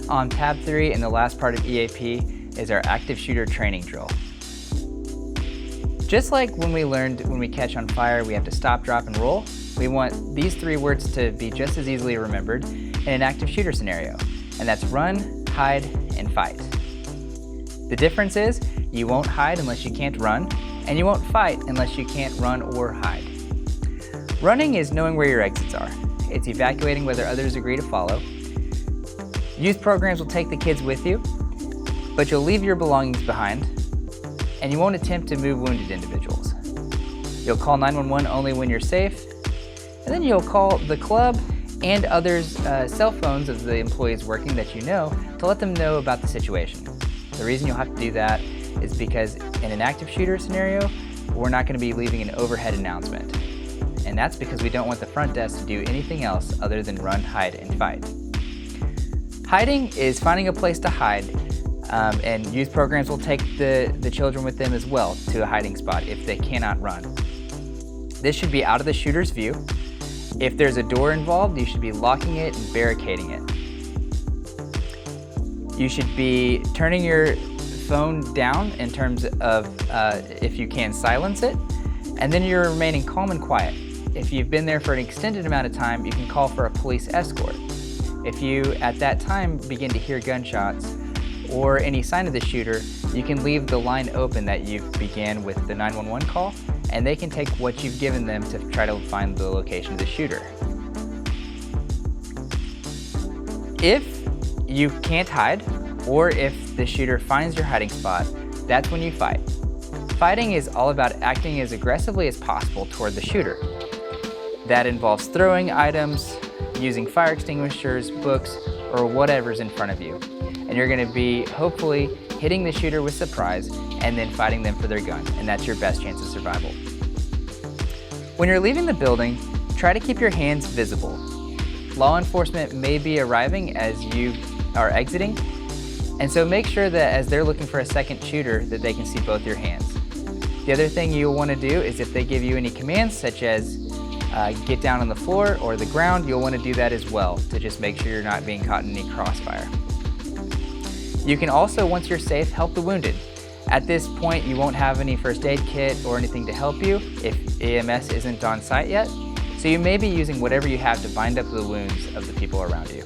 On tab 3 in the last part of EAP is our active shooter training drill. Just like when we learned when we catch on fire we have to stop, drop, and roll, we want these 3 words to be just as easily remembered in an active shooter scenario, and that's run, hide, and fight. The difference is you won't hide unless you can't run, and you won't fight unless you can't run or hide. Running is knowing where your exits are. It's evacuating whether others agree to follow. Youth programs will take the kids with you, but you'll leave your belongings behind, and you won't attempt to move wounded individuals. You'll call 911 only when you're safe, and then you'll call the club and others' cell phones of the employees working that you know to let them know about the situation. The reason you'll have to do that is because in an active shooter scenario, we're not going to be leaving an overhead announcement. And that's because we don't want the front desk to do anything else other than run, hide, and fight. Hiding is finding a place to hide, and youth programs will take the children with them as well to a hiding spot if they cannot run. This should be out of the shooter's view. If there's a door involved, you should be locking it and barricading it. You should be turning your phone down in terms of if you can silence it, and then you're remaining calm and quiet. If you've been there for an extended amount of time, you can call for a police escort. If you, at that time, begin to hear gunshots or any sign of the shooter, you can leave the line open that you began with the 911 call, and they can take what you've given them to try to find the location of the shooter. If you can't hide, or if the shooter finds your hiding spot, that's when you fight. Fighting is all about acting as aggressively as possible toward the shooter. That involves throwing items, using fire extinguishers, books, or whatever's in front of you. And you're going to be hopefully hitting the shooter with surprise and then fighting them for their gun, and that's your best chance of survival. When you're leaving the building, try to keep your hands visible. Law enforcement may be arriving as you are exiting, and so make sure that as they're looking for a second shooter that they can see both your hands. The other thing you'll want to do is if they give you any commands such as get down on the floor or the ground, you'll want to do that as well to just make sure you're not being caught in any crossfire. You can also, once you're safe, help the wounded. At this point, you won't have any first aid kit or anything to help you if EMS isn't on site yet, so you may be using whatever you have to bind up the wounds of the people around you.